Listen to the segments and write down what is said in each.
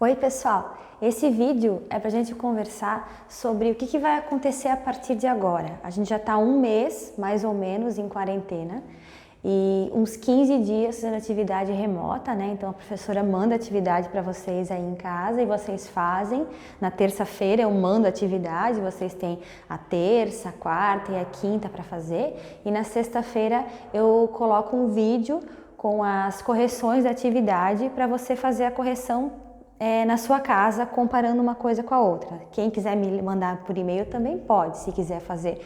Oi pessoal, esse vídeo é para a gente conversar sobre o que vai acontecer a partir de agora. A gente já está um mês, mais ou menos, em quarentena e uns 15 dias fazendo atividade remota, né? Então a professora manda atividade para vocês aí em casa e vocês fazem. Na terça-feira eu mando atividade, vocês têm a terça, a quarta e a quinta para fazer. E na sexta-feira eu coloco um vídeo com as correções da atividade para você fazer a correção na sua casa, comparando uma coisa com a outra. Quem quiser me mandar por e-mail também pode, se quiser fazer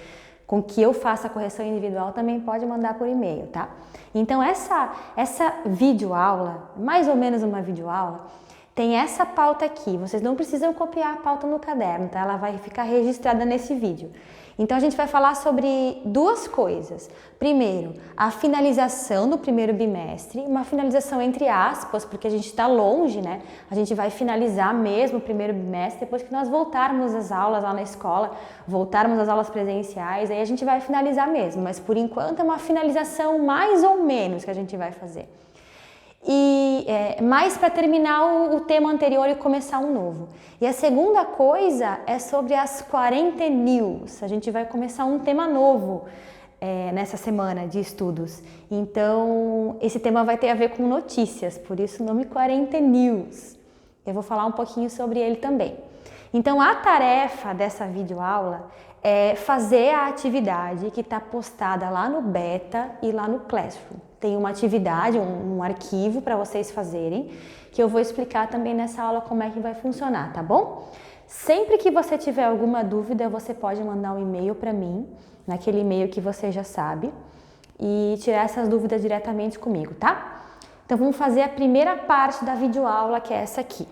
com que eu faça a correção individual, também pode mandar por e-mail, tá? Então essa videoaula, mais ou menos uma videoaula, tem essa pauta aqui. Vocês não precisam copiar a pauta no caderno, tá? Ela vai ficar registrada nesse vídeo. Então a gente vai falar sobre duas coisas. Primeiro, a finalização do primeiro bimestre, uma finalização entre aspas, porque a gente está longe, né? A gente vai finalizar mesmo o primeiro bimestre depois que nós voltarmos às aulas lá na escola, voltarmos às aulas presenciais, aí a gente vai finalizar mesmo, mas por enquanto é uma finalização mais ou menos que a gente vai fazer. E mais para terminar o tema anterior e começar um novo. E a segunda coisa é sobre as Quarenta News. A gente vai começar um tema novo nessa semana de estudos. Então, esse tema vai ter a ver com notícias, por isso o nome Quarenta News. Eu vou falar um pouquinho sobre ele também. Então, a tarefa dessa videoaula é fazer a atividade que está postada lá no Beta e lá no Classroom. Tem uma atividade, um arquivo para vocês fazerem, que eu vou explicar também nessa aula como é que vai funcionar, tá bom? Sempre que você tiver alguma dúvida, você pode mandar um e-mail para mim, naquele e-mail que você já sabe, e tirar essas dúvidas diretamente comigo, tá? Então vamos fazer a primeira parte da videoaula, que é essa aqui.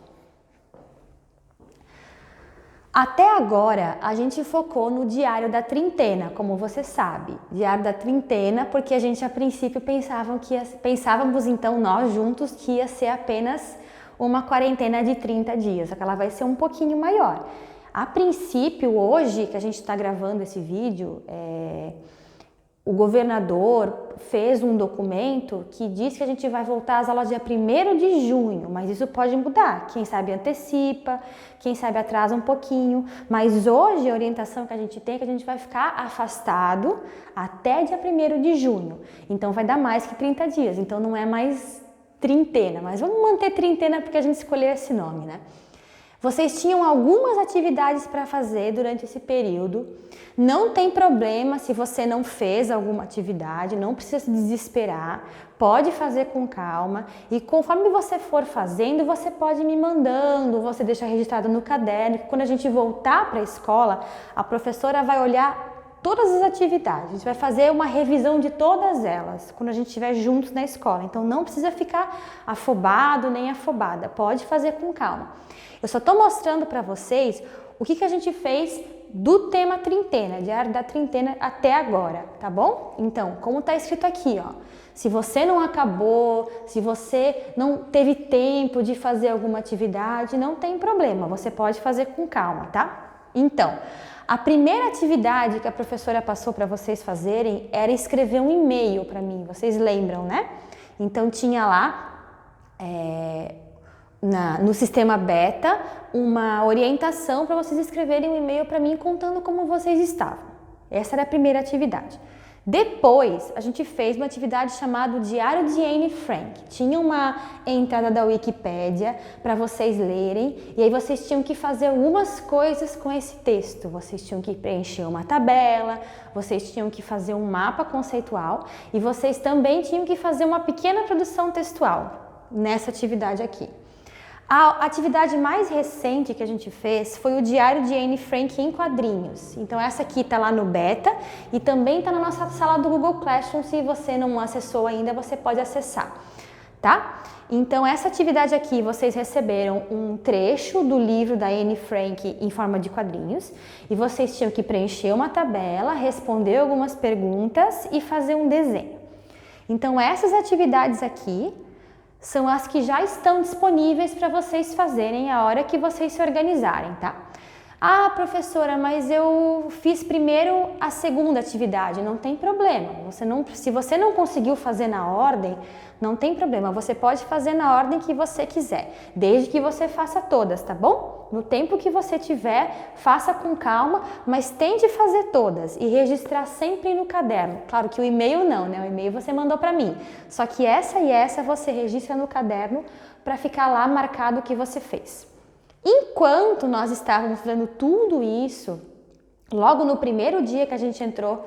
Até agora, a gente focou no diário da trintena, como você sabe. Diário da trintena, porque a gente a princípio pensávamos então nós juntos que ia ser apenas uma quarentena de 30 dias, só que ela vai ser um pouquinho maior. A princípio, hoje que a gente está gravando esse vídeo, o governador fez um documento que diz que a gente vai voltar às aulas dia 1º de junho, mas isso pode mudar. Quem sabe antecipa, quem sabe atrasa um pouquinho, mas hoje a orientação que a gente tem é que a gente vai ficar afastado até dia 1º de junho. Então vai dar mais que 30 dias, então não é mais trintena, mas vamos manter trintena porque a gente escolheu esse nome, né? Vocês tinham algumas atividades para fazer durante esse período. Não tem problema se você não fez alguma atividade, não precisa se desesperar. Pode fazer com calma e conforme você for fazendo, você pode me mandando, você deixa registrado no caderno. Quando a gente voltar para a escola, a professora vai olhar todas as atividades. A gente vai fazer uma revisão de todas elas quando a gente estiver juntos na escola. Então não precisa ficar afobado nem afobada. Pode fazer com calma. Eu só estou mostrando para vocês o que a gente fez do tema trintena, diário da trintena até agora, tá bom? Então, como está escrito aqui, ó, se você não acabou, se você não teve tempo de fazer alguma atividade, não tem problema, você pode fazer com calma, tá? Então, a primeira atividade que a professora passou para vocês fazerem era escrever um e-mail para mim, vocês lembram, né? Então, tinha lá no sistema Beta uma orientação para vocês escreverem um e-mail para mim contando como vocês estavam. Essa era a primeira atividade. Depois, a gente fez uma atividade chamada Diário de Anne Frank. Tinha uma entrada da Wikipédia para vocês lerem e aí vocês tinham que fazer algumas coisas com esse texto. Vocês tinham que preencher uma tabela, vocês tinham que fazer um mapa conceitual e vocês também tinham que fazer uma pequena produção textual nessa atividade aqui. A atividade mais recente que a gente fez foi o Diário de Anne Frank em quadrinhos. Então essa aqui está lá no Beta e também está na nossa sala do Google Classroom. Se você não acessou ainda, você pode acessar, tá? Então essa atividade aqui, vocês receberam um trecho do livro da Anne Frank em forma de quadrinhos e vocês tinham que preencher uma tabela, responder algumas perguntas e fazer um desenho. Então essas atividades aqui são as que já estão disponíveis para vocês fazerem a hora que vocês se organizarem, tá? Ah, professora, mas eu fiz primeiro a segunda atividade. Não tem problema. Se você não conseguiu fazer na ordem, não tem problema. Você pode fazer na ordem que você quiser, desde que você faça todas, tá bom? No tempo que você tiver, faça com calma, mas tente fazer todas e registrar sempre no caderno. Claro que o e-mail não, né? O e-mail você mandou para mim. Só que essa e essa você registra no caderno para ficar lá marcado o que você fez. Enquanto nós estávamos fazendo tudo isso, logo no primeiro dia que a gente entrou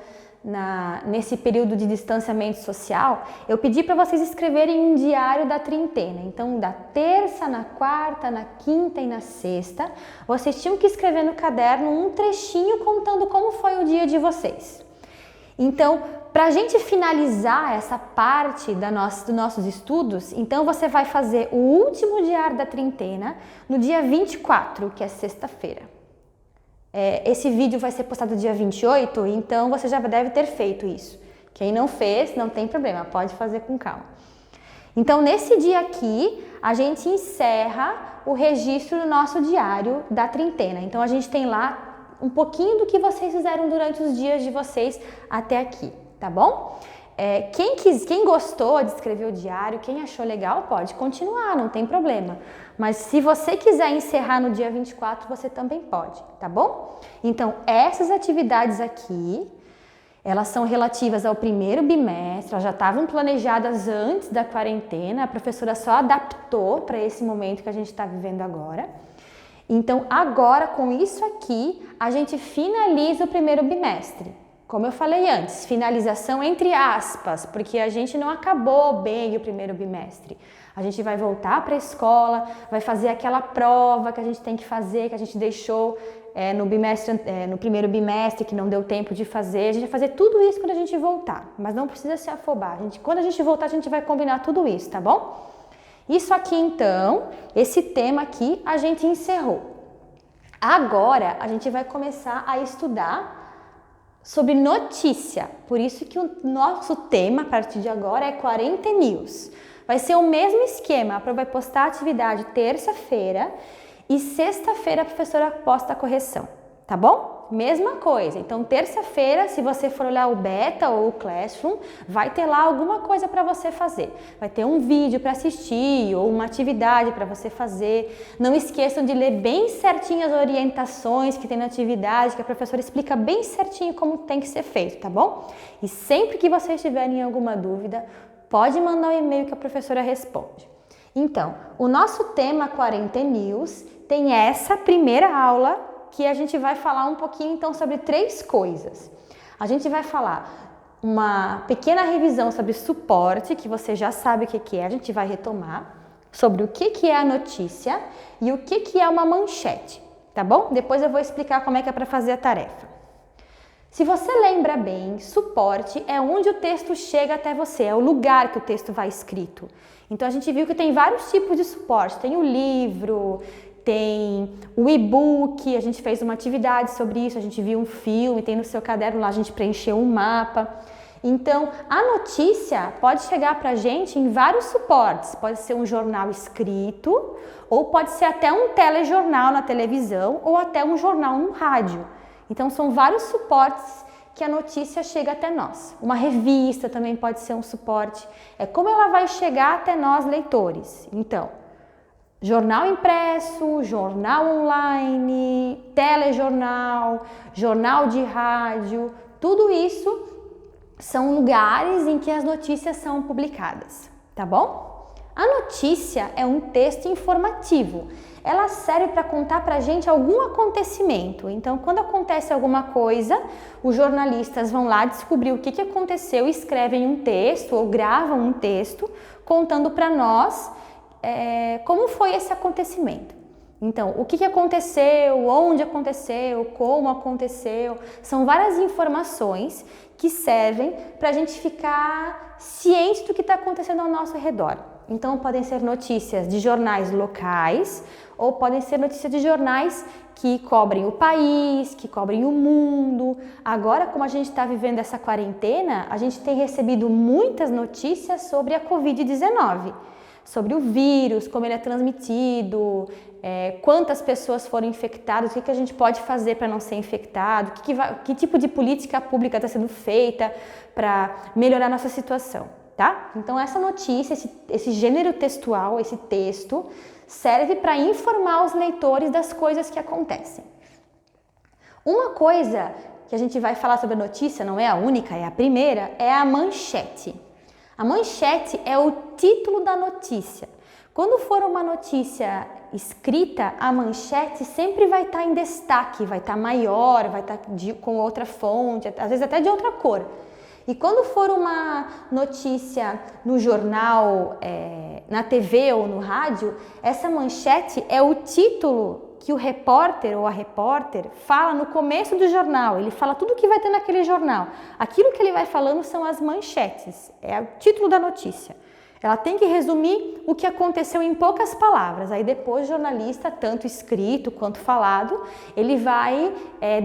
nesse período de distanciamento social, eu pedi para vocês escreverem um diário da trintena. Então, da terça, na quarta, na quinta e na sexta, vocês tinham que escrever no caderno um trechinho contando como foi o dia de vocês. Então, para a gente finalizar essa parte dos nossos estudos, então você vai fazer o último diário da trintena no dia 24, que é sexta-feira. Esse vídeo vai ser postado dia 28, então você já deve ter feito isso. Quem não fez, não tem problema, pode fazer com calma. Então, nesse dia aqui, a gente encerra o registro do nosso diário da trintena. Então, a gente tem lá um pouquinho do que vocês fizeram durante os dias de vocês até aqui, tá bom? Quem gostou de escrever o diário, quem achou legal, pode continuar, não tem problema. Mas se você quiser encerrar no dia 24, você também pode, tá bom? Então, essas atividades aqui, elas são relativas ao primeiro bimestre, elas já estavam planejadas antes da quarentena, a professora só adaptou para esse momento que a gente está vivendo agora. Então, agora, com isso aqui, a gente finaliza o primeiro bimestre. Como eu falei antes, finalização entre aspas, porque a gente não acabou bem o primeiro bimestre. A gente vai voltar para a escola, vai fazer aquela prova que a gente tem que fazer, que a gente deixou no primeiro bimestre, que não deu tempo de fazer. A gente vai fazer tudo isso quando a gente voltar, mas não precisa se afobar. Quando a gente voltar, a gente vai combinar tudo isso, tá bom? Isso aqui, então, esse tema aqui, a gente encerrou. Agora, a gente vai começar a estudar sobre notícia, por isso que o nosso tema a partir de agora é 40 News. Vai ser o mesmo esquema, a vai postar a atividade terça-feira e sexta-feira a professora posta a correção, tá bom? Mesma coisa, então terça-feira, se você for olhar o Beta ou o Classroom, vai ter lá alguma coisa para você fazer. Vai ter um vídeo para assistir ou uma atividade para você fazer. Não esqueçam de ler bem certinho as orientações que tem na atividade, que a professora explica bem certinho como tem que ser feito, tá bom? E sempre que vocês tiverem alguma dúvida, pode mandar um e-mail que a professora responde. Então, o nosso tema 40 News tem essa primeira aula que a gente vai falar um pouquinho então sobre 3 coisas. A gente vai falar uma pequena revisão sobre suporte, que você já sabe o que é, a gente vai retomar, sobre o que é a notícia e o que é uma manchete, tá bom? Depois eu vou explicar como é que é para fazer a tarefa. Se você lembra bem, suporte é onde o texto chega até você, é o lugar que o texto vai escrito. Então a gente viu que tem vários tipos de suporte, tem o livro, tem o e-book, a gente fez uma atividade sobre isso, a gente viu um filme, tem no seu caderno lá, a gente preencheu um mapa. Então, a notícia pode chegar para a gente em vários suportes, pode ser um jornal escrito, ou pode ser até um telejornal na televisão, ou até um jornal no rádio. Então, são vários suportes que a notícia chega até nós. Uma revista também pode ser um suporte. É como ela vai chegar até nós, leitores. Então, jornal impresso, jornal online, telejornal, jornal de rádio, tudo isso são lugares em que as notícias são publicadas, tá bom? A notícia é um texto informativo. Ela serve para contar para a gente algum acontecimento. Então, quando acontece alguma coisa, os jornalistas vão lá descobrir o que aconteceu, escrevem um texto ou gravam um texto contando para nós como foi esse acontecimento. Então, o que aconteceu, onde aconteceu, como aconteceu, são várias informações que servem para a gente ficar ciente do que está acontecendo ao nosso redor. Então, podem ser notícias de jornais locais ou podem ser notícias de jornais que cobrem o país, que cobrem o mundo. Agora, como a gente está vivendo essa quarentena, a gente tem recebido muitas notícias sobre a Covid-19. sobre o vírus, como ele é transmitido, quantas pessoas foram infectadas, o que a gente pode fazer para não ser infectado, que tipo de política pública está sendo feita para melhorar nossa situação, tá? Então essa notícia, esse gênero textual, esse texto, serve para informar os leitores das coisas que acontecem. Uma coisa que a gente vai falar sobre a notícia, não é a única, é a primeira, é a manchete. A manchete é o título da notícia. Quando for uma notícia escrita, a manchete sempre vai estar em destaque, vai estar maior, vai estar com outra fonte, às vezes até de outra cor. E quando for uma notícia no jornal, na TV ou no rádio, essa manchete é o título que o repórter ou a repórter fala no começo do jornal. Ele fala tudo o que vai ter naquele jornal. Aquilo que ele vai falando são as manchetes, é o título da notícia. Ela tem que resumir o que aconteceu em poucas palavras. Aí depois o jornalista, tanto escrito quanto falado, ele vai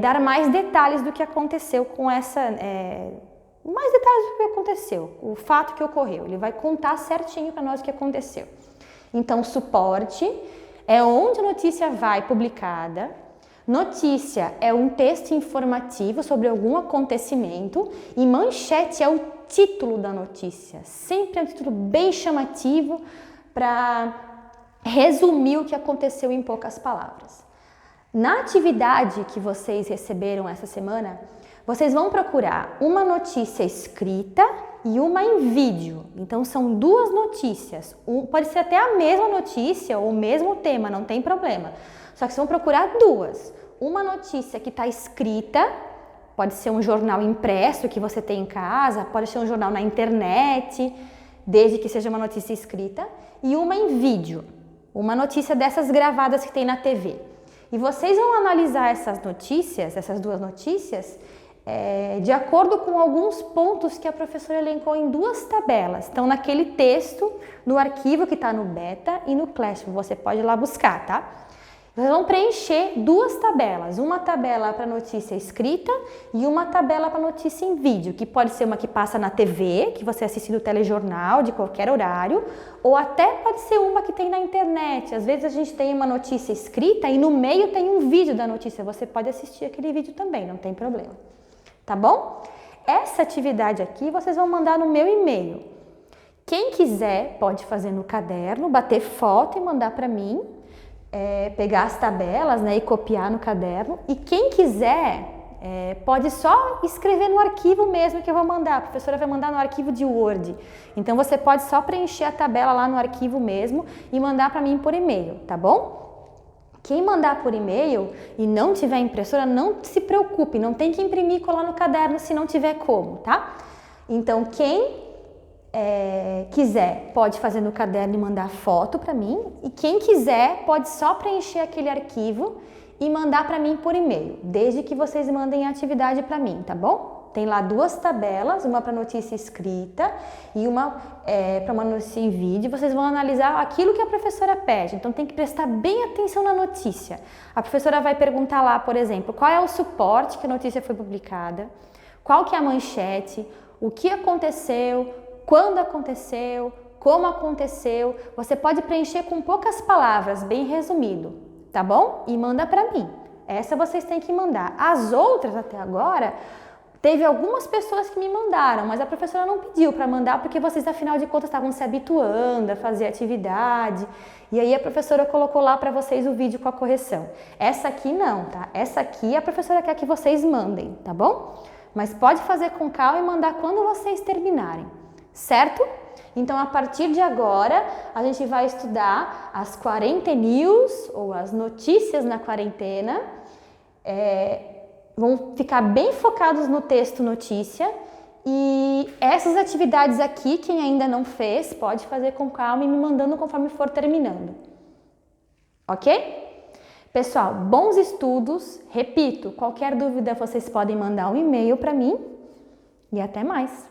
dar mais detalhes do que aconteceu com essa... mais detalhes do que aconteceu, o fato que ocorreu. Ele vai contar certinho para nós o que aconteceu. Então, suporte é onde a notícia vai publicada. Notícia é um texto informativo sobre algum acontecimento e manchete é o título da notícia. Sempre é um título bem chamativo para resumir o que aconteceu em poucas palavras. Na atividade que vocês receberam essa semana, vocês vão procurar uma notícia escrita e uma em vídeo. Então são duas notícias. Pode ser até a mesma notícia ou o mesmo tema, não tem problema. Só que vocês vão procurar duas. Uma notícia que está escrita, pode ser um jornal impresso que você tem em casa, pode ser um jornal na internet, desde que seja uma notícia escrita, e uma em vídeo. Uma notícia dessas gravadas que tem na TV. E vocês vão analisar essas notícias, essas duas notícias, de acordo com alguns pontos que a professora elencou em duas tabelas. Então, naquele texto, no arquivo que está no Beta e no Classroom, você pode ir lá buscar, tá? Vocês vão preencher duas tabelas, uma tabela para notícia escrita e uma tabela para notícia em vídeo, que pode ser uma que passa na TV, que você assiste do telejornal, de qualquer horário, ou até pode ser uma que tem na internet. Às vezes a gente tem uma notícia escrita e no meio tem um vídeo da notícia, você pode assistir aquele vídeo também, não tem problema. Tá bom? Essa atividade aqui vocês vão mandar no meu e-mail. Quem quiser pode fazer no caderno, bater foto e mandar para mim, pegar as tabelas, né, e copiar no caderno. E quem quiser pode só escrever no arquivo mesmo que eu vou mandar. A professora vai mandar no arquivo de Word. Então você pode só preencher a tabela lá no arquivo mesmo e mandar para mim por e-mail, tá bom? Quem mandar por e-mail e não tiver impressora, não se preocupe, não tem que imprimir e colar no caderno se não tiver como, tá? Então, quem quiser pode fazer no caderno e mandar foto para mim, e quem quiser pode só preencher aquele arquivo e mandar para mim por e-mail, desde que vocês mandem a atividade para mim, tá bom? Tem lá duas tabelas, uma para notícia escrita e uma para uma notícia em vídeo. Vocês vão analisar aquilo que a professora pede, então tem que prestar bem atenção na notícia. A professora vai perguntar lá, por exemplo, qual é o suporte que a notícia foi publicada, qual que é a manchete, o que aconteceu, quando aconteceu, como aconteceu. Você pode preencher com poucas palavras, bem resumido, tá bom? E manda para mim. Essa vocês têm que mandar. As outras até agora... Teve algumas pessoas que me mandaram, mas a professora não pediu para mandar porque vocês, afinal de contas, estavam se habituando a fazer atividade. E aí a professora colocou lá para vocês o vídeo com a correção. Essa aqui não, tá? Essa aqui a professora quer que vocês mandem, tá bom? Mas pode fazer com calma e mandar quando vocês terminarem, certo? Então, a partir de agora, a gente vai estudar as Quarentenews, ou as notícias na quarentena. Vão ficar bem focados no texto notícia, e essas atividades aqui, quem ainda não fez, pode fazer com calma e me mandando conforme for terminando. Ok? Pessoal, bons estudos. Repito, qualquer dúvida vocês podem mandar um e-mail para mim e até mais.